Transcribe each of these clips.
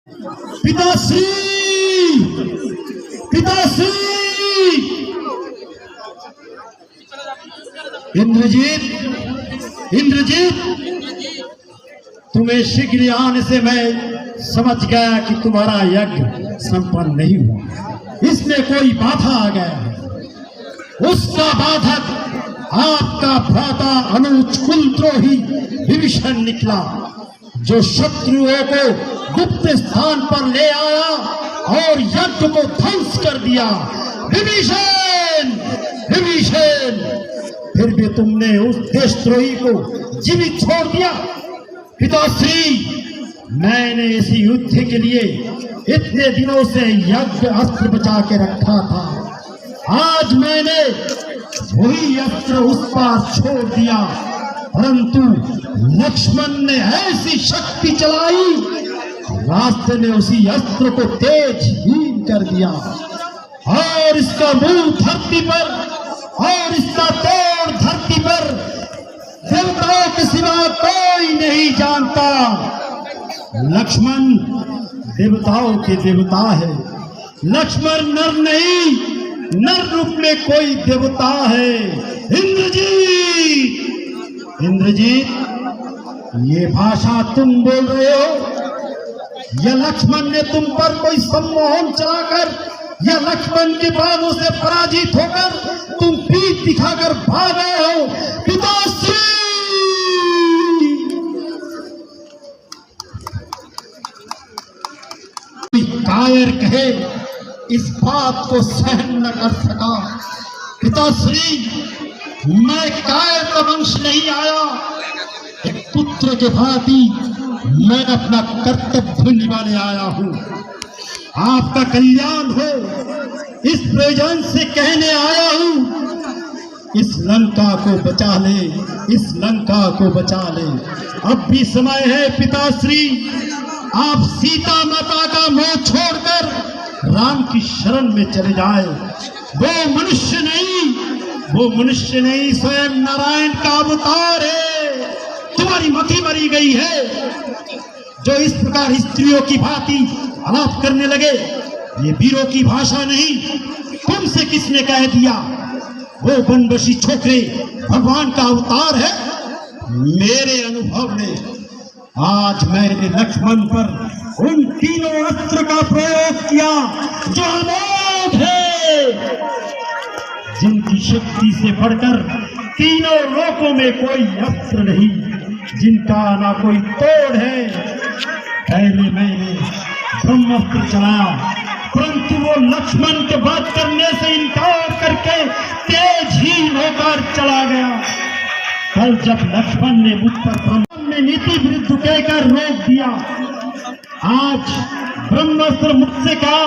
पिताश्री, पिताश्री, इंद्रजीत, इंद्रजीत, तुम्हें शीघ्र आने से मैं समझ गया कि तुम्हारा यज्ञ संपन्न नहीं हुआ। इसमें कोई बाधा आ गया है। उसका बाधक आपका भ्राता अनुज कुलद्रोही विभीषण निकला, जो शत्रुओं को गुप्त स्थान पर ले आया और यज्ञ को ध्वंस कर दिया। विभीषण, विभीषण, फिर भी तुमने उस देशद्रोही को जीवित छोड़ दिया। पिताश्री, मैंने इस युद्ध के लिए इतने दिनों से यज्ञ अस्त्र बचा के रखा था। आज मैंने वही अस्त्र उस पार छोड़ दिया, परंतु लक्ष्मण ने ऐसी शक्ति चलाई, रास्ते में उसी अस्त्र को तेजहीन कर दिया और इसका मुंह धरती पर और इसका तोड़ धरती पर देवताओं के सिवा कोई नहीं जानता। लक्ष्मण देवताओं के देवता है। लक्ष्मण नर नहीं, नर रूप में कोई देवता है। इंद्रजीत, इंद्रजीत, ये भाषा तुम बोल रहे हो? या लक्ष्मण ने तुम पर कोई सम्मोहन चलाकर या लक्ष्मण के बाणों से पराजित होकर तुम पीठ दिखाकर भाग गए हो? पिताश्री, कायर कहे इस बात को सहन न कर सका। पिताश्री, मैं कायर का वंश नहीं आया। एक पुत्र के भांति मैं अपना कर्तव्य निभाने आया हूँ। आपका कल्याण हो इस प्रयोजन से कहने आया हूँ। इस लंका को बचा ले, इस लंका को बचा ले। अब भी समय है पिताश्री, आप सीता माता का मोह छोड़कर राम की शरण में चले जाए। वो मनुष्य नहीं, वो मनुष्य नहीं, स्वयं नारायण का अवतार है। तुम्हारी मति मरी गई है जो इस प्रकार स्त्रियों की भांति आलाप करने लगे। ये वीरों की भाषा नहीं। तुमसे किसने कह दिया वो बनबशी छोकरे भगवान का अवतार है? मेरे अनुभव ने आज मैंने लक्ष्मण पर उन तीनों अस्त्र का प्रयोग किया जो अमोघ है, जिनकी शक्ति से बढ़कर तीनों लोकों में कोई अस्त्र नहीं, जिनका ना कोई तोड़ है। पहले मैंने ब्रह्मास्त्र चलाया, परंतु वो लक्ष्मण के बात करने से इनकार करके तेजहीन होकर चला गया। कल जब लक्ष्मण ने मुझ पर ब्रह्म ने नीति विरुद्ध कहकर रोक दिया, आज ब्रह्मास्त्र मुझसे कहा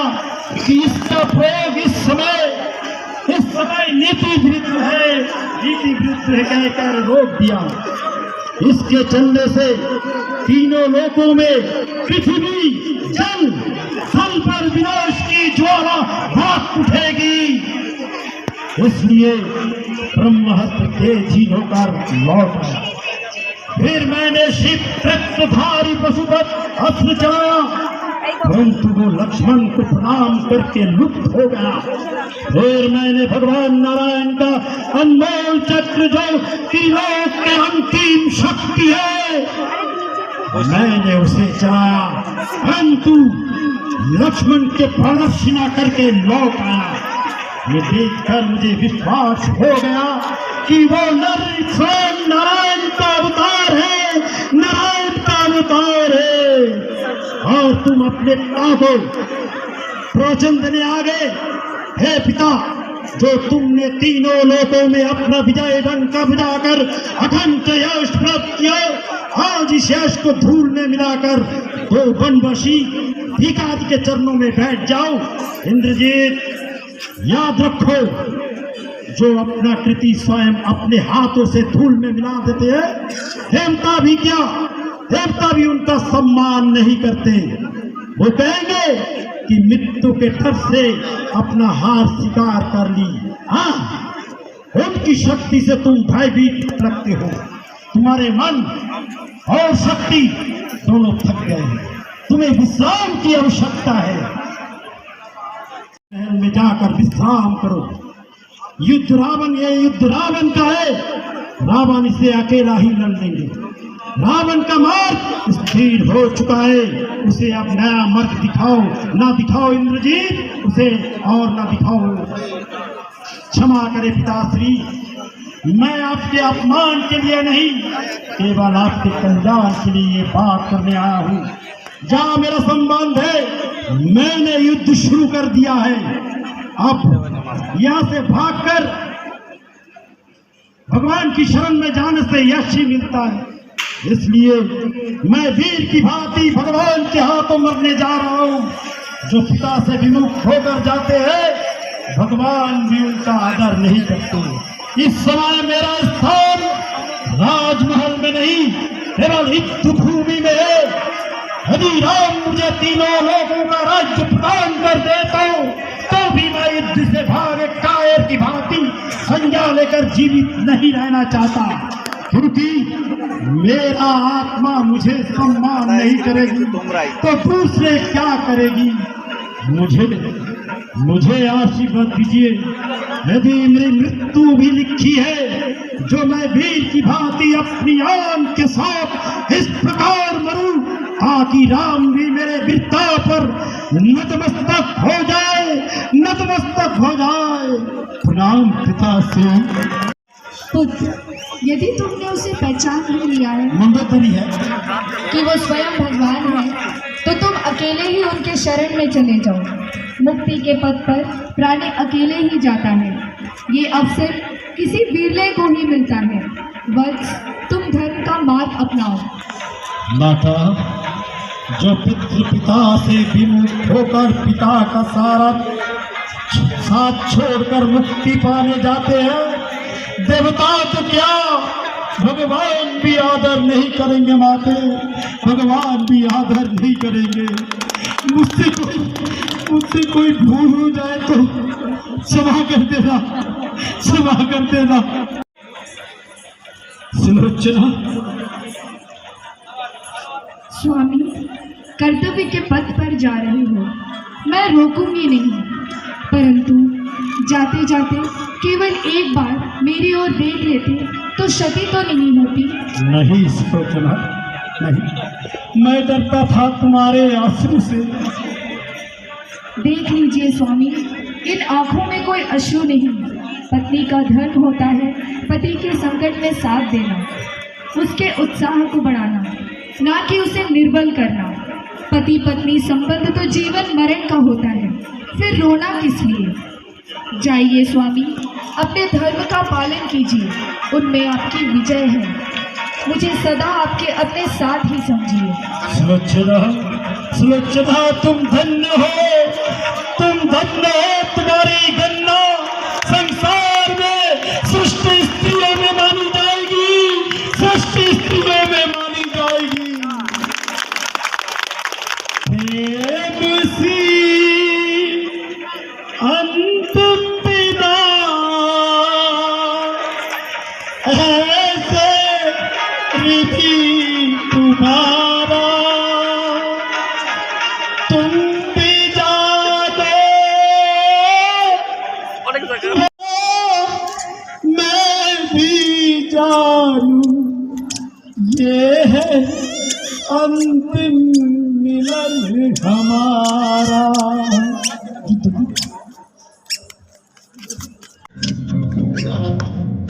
कि इसका प्रयोग इस समय नीति विरुद्ध है, नीति विरुद्ध है कहकर रोक दिया। इसके चलने से तीनों लोकों में पृथ्वी जल थल पर विनाश की ज्वाला भाग उठेगी। इसलिए ब्रह्मास्त्र तेजहीन होकर लौट आया। फिर मैंने शिवधारी पशुपत अस्त्र चलाया, परंतु वो लक्ष्मण को प्रणाम करके लुप्त हो गया। फिर मैंने भगवान नारायण का अनमोल चक्र जो त्रिलोक के अंतिम शक्ति है, मैंने उसे चलाया, परंतु लक्ष्मण के प्रदर्शना करके लौट आया। ये देखकर मुझे विश्वास हो गया कि वो नर स्वयं नारायण का अवतार है, नारायण का अवतार है। और तुम अपने पिता को प्रवचन देने आ गए। हे पिता, जो तुमने तीनों लोकों में अपना विजय डंका बजाकर अखंड यश प्राप्त किया, आज इस यश को धूल में मिलाकर दो बनबशी भिखारी के चरणों में बैठ जाओ। इंद्रजीत, याद रखो, जो अपना कृति स्वयं अपने हाथों से धूल में मिला देते हैं, देवता भी क्या, देवता भी उनका सम्मान नहीं करते। वो कहेंगे कि मृत्यु के डर से अपना हार स्वीकार कर ली। हाँ, उनकी शक्ति से तुम भयभीत रखते हो। तुम्हारे मन और शक्ति दोनों थक गए। तुम्हें विश्राम की आवश्यकता है। महल में जाकर विश्राम करो। युद्ध रावण का है। रावण इसे अकेला ही लड़ लेंगे। रावण का मार्ग स्थिर हो चुका है। उसे अब नया मार्ग दिखाओ। ना दिखाओ इंद्रजीत, उसे और ना दिखाओ। क्षमा करे पिताश्री, मैं आपके अपमान के लिए नहीं, केवल आपके कल्याण के लिए ये बात करने आया हूँ। जहाँ मेरा संबंध है, मैंने युद्ध शुरू कर दिया है। अब यहाँ से भागकर भगवान की शरण में जाने से यश ही मिलता है। इसलिए मैं वीर की भांति भगवान के हाथों मरने जा रहा हूँ। जो पिता से विमुख होकर जाते हैं, भगवान भी उनका आदर नहीं करते। इस समय मेरा स्थान राजमहल में नहीं, केवल युद्ध भूमि में है। यदि राम मुझे तीनों लोगों का राज्य प्रदान कर देता हूँ, तो भी मैं युद्ध से भागे कायर की भांति संज्ञा लेकर जीवित नहीं रहना चाहता, क्योंकि मेरा आत्मा मुझे सम्मान नहीं करेगी तो दूसरे क्या करेगी। मुझे आशीर्वाद दीजिए। यदि मेरी मृत्यु भी लिखी है, जो मैं वीर की भांति अपनी आन के साथ इस प्रकार मरूं, ताकि राम भी मेरे वीरता पर नतमस्तक हो जाए, नतमस्तक हो जाए। प्रणाम पिताश्री। पुत्र, यदि तुमने उसे पहचान नहीं लिया है, मंदोदरी है कि वो स्वयं भगवान है, तो तुम अकेले ही उनके शरण में चले जाओ। मुक्ति के पथ पर प्राणी अकेले ही जाता है। ये अवसर किसी बिरले को ही मिलता है। वत्स, तुम धर्म का मार्ग अपनाओ। माता, जो पिता से विमुख होकर पिता का सारा साथ छोड़कर मुक्ति पाने जाते हैं, देवता तो क्या, भगवान भी आदर नहीं करेंगे। माते, भगवान भी आदर नहीं करेंगे। मुझसे कोई भूल हो जाए तो क्षमा कर देना, क्षमा कर देना। सुलोचना। स्वामी, कर्तव्य के पथ पर जा रहे हो, मैं रोकूंगी नहीं, परंतु जाते जाते केवल एक बार मेरी ओर देख लेते तो क्षति तो नहीं होती। नहीं सुलोचना, नहीं, मैं डरता था तुम्हारे आंसू से। देख लीजिए स्वामी, इन आंखों में कोई अश्रु नहीं। पत्नी का धर्म होता है पति के संकट में साथ देना, उसके उत्साह को बढ़ाना, ना कि उसे निर्बल करना। पति पत्नी संबंध तो जीवन मरण का होता है, फिर रोना किस लिए। जाइए स्वामी, अपने धर्म का पालन कीजिए, उनमें आपकी विजय है। मुझे सदा आपके अपने साथ ही समझिए। सुलोचना, सुलोचना, तुम धन्य हो, तुम धन्य हो। तुम्हारी गन्ना संसार में सृष्टि स्त्रियों में मानी जाएगी, सृष्टि स्त्रियों में मानी जाएगी। प्रेम सी अंत बिना ऐसे रिधि तुम्हारा, तुम भी जानो मैं भी जानू, ये है अंतिम मिलन हमारा।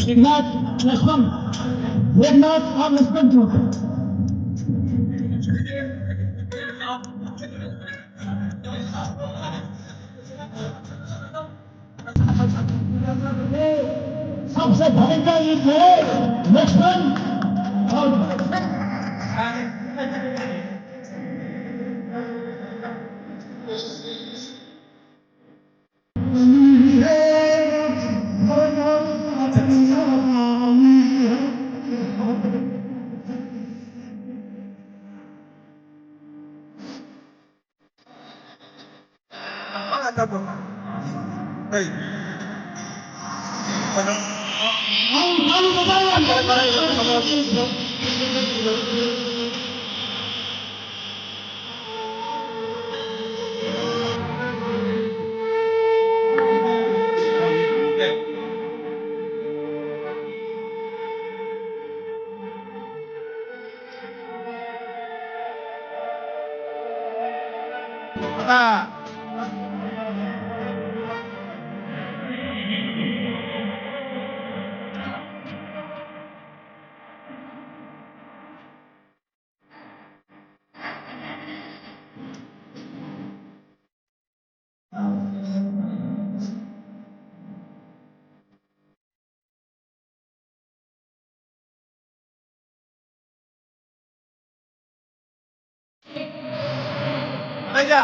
एकनाथ, लक्ष्मण, एकनाथ, आप लक्ष्मण क्यों? सबसे भयंकर युद्ध है लक्ष्मण और होगा। भैया